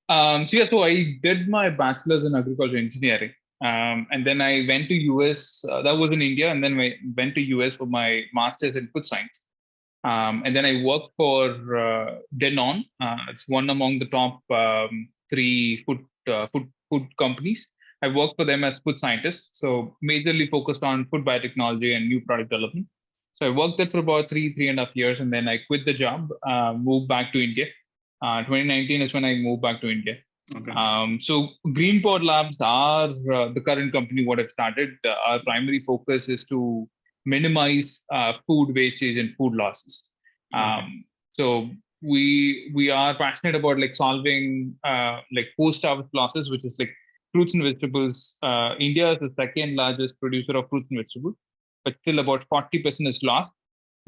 So I did my bachelor's in agriculture engineering, and then I went to US. That was in India, and then I went to US for my master's in food science. And then I worked for Denon. It's one among the top three food companies. I worked for them as food scientist, so majorly focused on food biotechnology and new product development. So I worked there for about three and a half years, and then I quit the job, moved back to India. 2019 is when I moved back to India. Okay. So Greenpod Labs are the current company what I've started. Our primary focus is to minimize food wastage and food losses. So we are passionate about like solving like post-harvest losses, which is like fruits and vegetables. India is the second largest producer of fruits and vegetables, but still about 40% is lost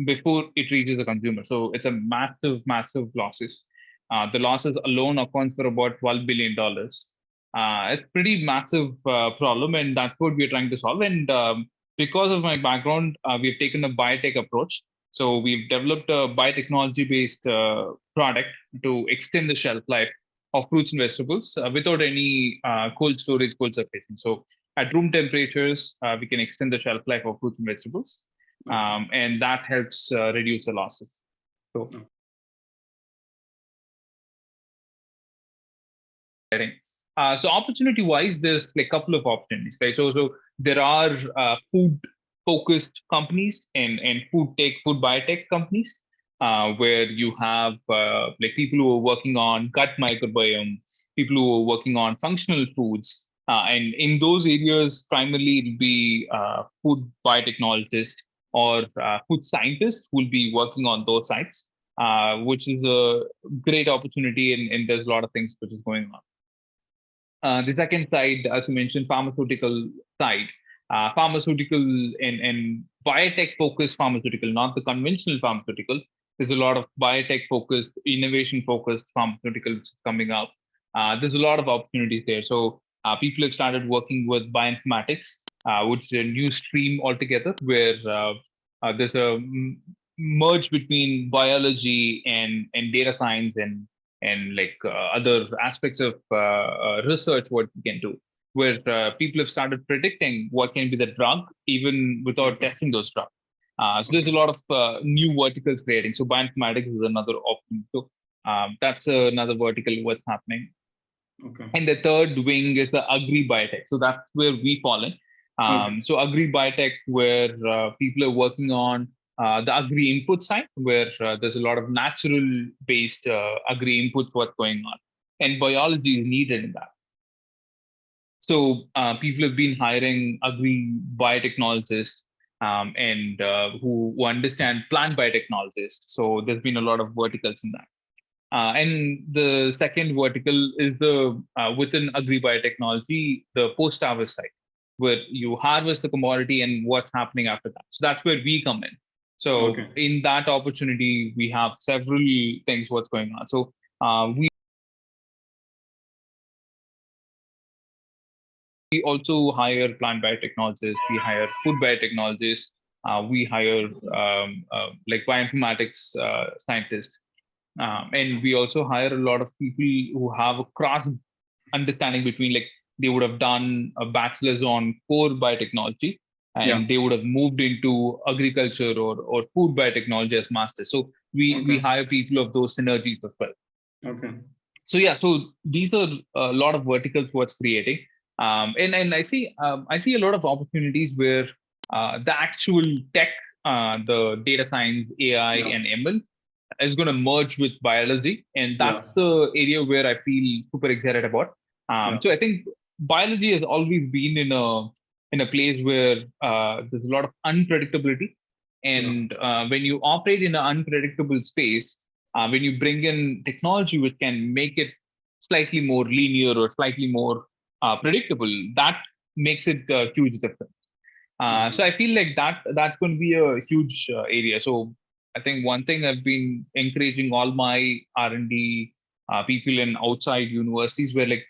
before it reaches the consumer. So it's a massive losses. The losses alone accounts for about $12 billion. It's pretty massive problem, and that's what we're trying to solve. And because of my background, we've taken a biotech approach. So we've developed a biotechnology-based product to extend the shelf life of fruits and vegetables without any cold storage, cold surfacing. So at room temperatures, we can extend the shelf life of fruits and vegetables, and that helps reduce the losses. So. So opportunity wise, there's like a couple of opportunities, right? So there are food focused companies and food biotech companies where you have like people who are working on gut microbiome, people who are working on functional foods. And in those areas, primarily it'll be food biotechnologists or food scientists who will be working on those sites, which is a great opportunity. And there's a lot of things which is going on. The second side, as you mentioned, pharmaceutical side, pharmaceutical and biotech focused pharmaceutical, not the conventional pharmaceutical. There's a lot of biotech focused, innovation focused pharmaceuticals coming up. There's a lot of opportunities there. So people have started working with bioinformatics, which is a new stream altogether, where there's a merge between biology and data science and like other aspects of research what we can do, where people have started predicting what can be the drug even without testing those drugs. So there's a lot of new verticals creating. So bioinformatics is another option. So that's another vertical what's happening. Okay. And the third wing is the agri-biotech. So that's where we fall in. So agri-biotech, where people are working on the agri input side, where there's a lot of natural-based agri inputs what's going on, and biology is needed in that. So people have been hiring agri biotechnologists and who understand plant biotechnologists. So there's been a lot of verticals in that. And the second vertical is the within agri biotechnology, the post harvest side, where you harvest the commodity and what's happening after that. So that's where we come in. So in that opportunity, we have several things what's going on. So we also hire plant biotechnologists, we hire food biotechnologists, we hire like bioinformatics scientists. And we also hire a lot of people who have a cross understanding between, like, they would have done a bachelor's on core biotechnology and they would have moved into agriculture or food biotechnology as masters. So we hire people of those synergies as well. So yeah, so these are a lot of verticals what's creating. And I see a lot of opportunities where the actual tech, the data science, AI, and ML is going to merge with biology, and that's the area where I feel super excited about. So I think biology has always been in a place where there's a lot of unpredictability, and when you operate in an unpredictable space, when you bring in technology which can make it slightly more linear or slightly more predictable, that makes it a huge difference. So I feel like that's going to be a huge area. So I think one thing I've been encouraging all my R&D people in outside universities, where like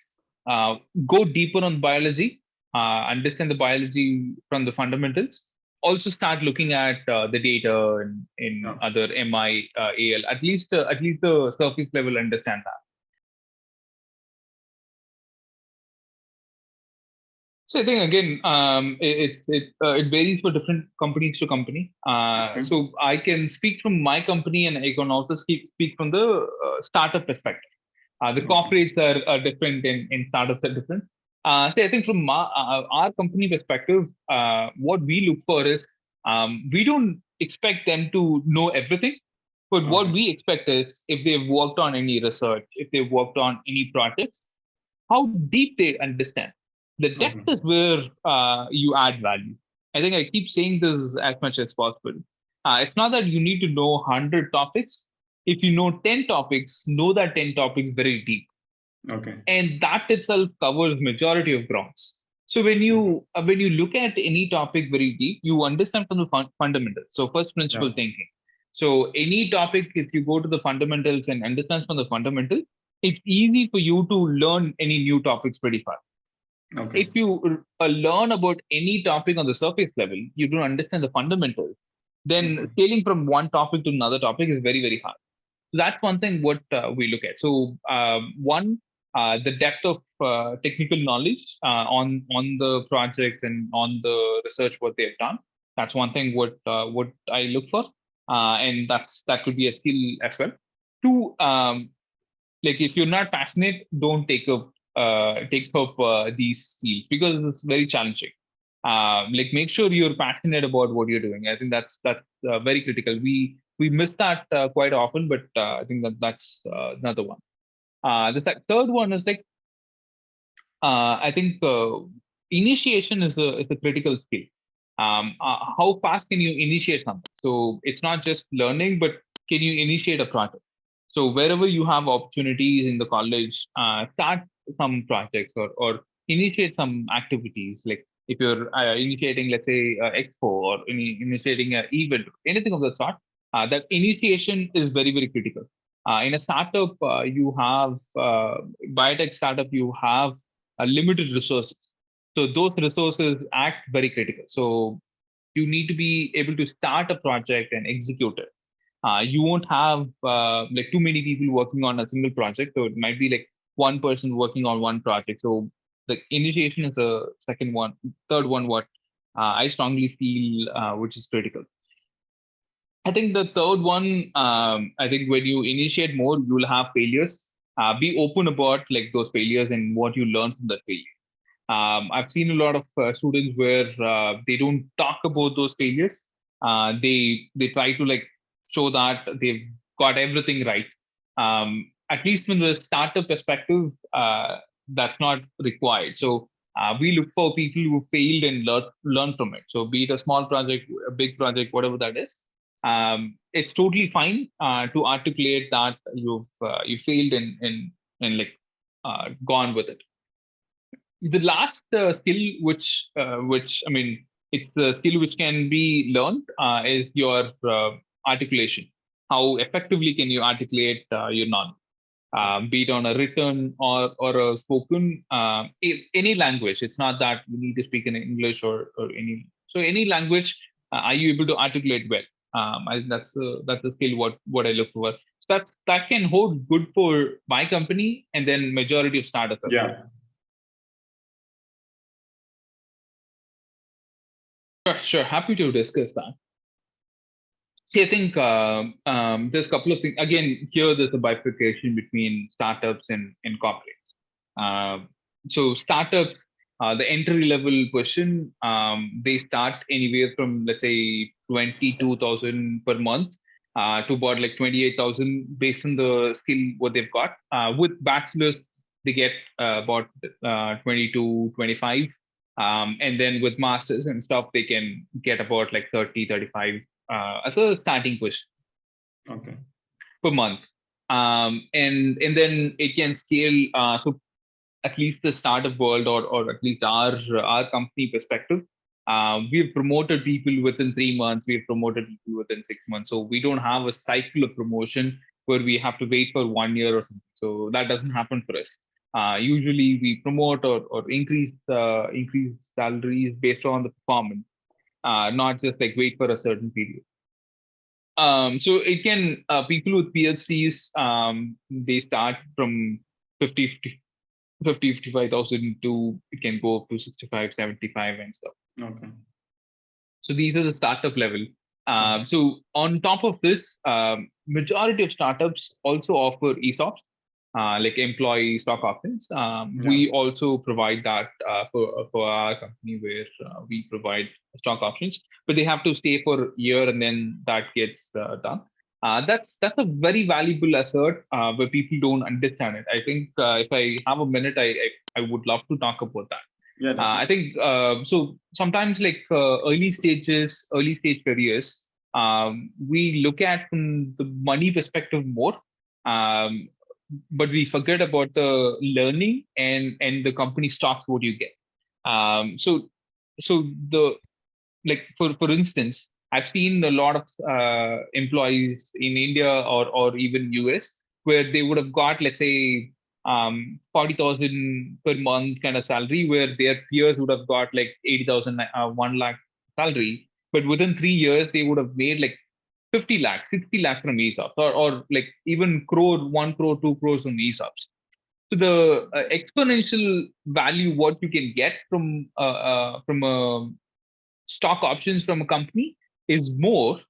go deeper on biology, understand the biology from the fundamentals. Also start looking at the data in other MI, AL. At least the surface level understand that. So I think again, it varies for different companies to company. Okay. So I can speak from my company, and I can also speak from the startup perspective. The Okay. corporates are different, and startups are different. So I think from our company perspective, what we look for is we don't expect them to know everything, but what Okay. we expect is if they've worked on any research, if they've worked on any projects, how deep they understand. The depth Okay. is where you add value. I think I keep saying this as much as possible. It's not that you need to know 100 topics. If you know 10 topics, know that 10 topics very deep. Okay. And that itself covers majority of grounds. So Okay. when you look at any topic very deep, you understand from the fundamentals. So first Yeah. principle thinking. So any topic, if you go to the fundamentals and understand from the fundamental, it's easy for you to learn any new topics pretty fast. Okay. If you learn about any topic on the surface level, you don't understand the fundamentals, then Okay. scaling from one topic to another topic is very, very hard. So that's one thing what we look at. So one, the depth of technical knowledge on the projects and on the research what they've done. That's one thing what I look for, and that could be a skill as well. Two, like if you're not passionate, don't take up these skills because it's very challenging. Like make sure you're passionate about what you're doing. I think that's very critical. We miss that quite often, but I think that's another one. Third one is like I think initiation is a critical skill. How fast can you initiate something? So it's not just learning, but can you initiate a project? So wherever you have opportunities in the college, start some projects or initiate some activities. Like if you're initiating, let's say, expo or initiating an event, anything of that sort, that initiation is very, very critical. In a startup, you have biotech startup, you have limited resources. So those resources act very critical. So you need to be able to start a project and execute it. You won't have like too many people working on a single project. So it might be like one person working on one project. So the initiation is the second one. Third one, what I strongly feel which is critical. I think the third one, I think when you initiate more, you'll have failures. Be open about like those failures and what you learn from that failure. I've seen a lot of students where they don't talk about those failures. They try to like show that they've got everything right. At least from the startup perspective, that's not required. So we look for people who failed and learn from it. So be it a small project, a big project, whatever that is, it's totally fine to articulate that you failed and like gone with it. The last skill which I mean it's a skill which can be learned is your articulation. How effectively can you articulate your knowledge, be it on a written or a spoken any language. It's not that you need to speak in English or any language. Are you able to articulate well? I think that's the skill what I look for. So that can hold good for my company and then majority of startups as well. Yeah. Sure. Happy to discuss that. See, I think there's a couple of things. Again, here there's a bifurcation between startups and corporates. So startups, the entry level person, they start anywhere from let's say 22,000 per month to about like 28,000 based on the skill what they've got. With bachelors, they get about 22, 25. And then with masters and stuff, they can get about like 30, 35 as a starting push Okay. per month. And then it can scale. So at least the startup world or at least our company perspective, we've promoted people within 3 months. We've promoted people within 6 months. So we don't have a cycle of promotion where we have to wait for 1 year or something. So that doesn't happen for us. Usually we promote or increase salaries based on the performance, not just like wait for a certain period. So it can people with PhDs they start from 50, 55,000 to it can go up to 65, 75 and stuff. Okay. So these are the startup level. So on top of this, majority of startups also offer ESOPs, like employee stock options. We also provide that for our company where we provide stock options, but they have to stay for a year and then that gets done. That's a very valuable asset where people don't understand it. I think if I have a minute, I would love to talk about that. Yeah, I think so. Sometimes, like early stage careers, we look at from the money perspective more, um, but we forget about the learning and the company stocks what you get. So the like for instance, I've seen a lot of employees in India or even US where they would have got, let's say, 40,000 per month kind of salary, where their peers would have got like 80,000, 1 lakh salary. But within 3 years, they would have made like 50 lakhs, 60 lakhs from ESOPs, or like even crore, 1 crore, 2 crores from ESOPs. So the exponential value what you can get from a stock options from a company is more,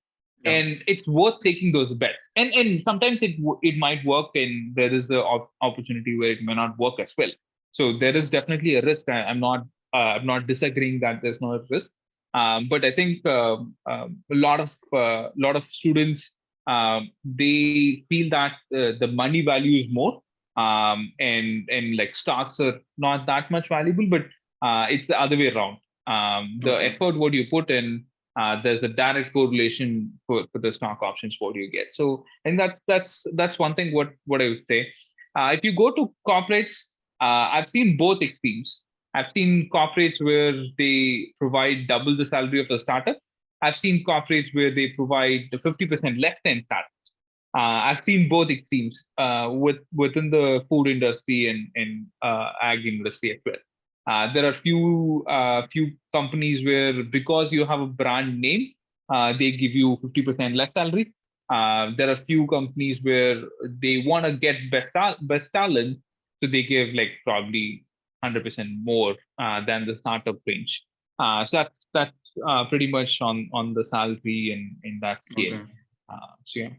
and it's worth taking those bets. And sometimes it might work, and there is a opportunity where it may not work as well. So there is definitely a risk. I'm not disagreeing that there's no risk, but I think a lot of students, they feel that the money value is more, and like stocks are not that much valuable, but it's the other way around. The effort what you put in, there's a direct correlation for the stock options what you get. So I think that's one thing what I would say. If you go to corporates, I've seen both extremes. I've seen corporates where they provide double the salary of a startup. I've seen corporates where they provide 50% less than startups. I've seen both extremes within the food industry and ag industry as well. There are few companies where, because you have a brand name, they give you 50% less salary. There are few companies where they want to get best talent, so they give like probably 100% more than the startup range. So that's pretty much on the salary and in that scale. Okay. So yeah.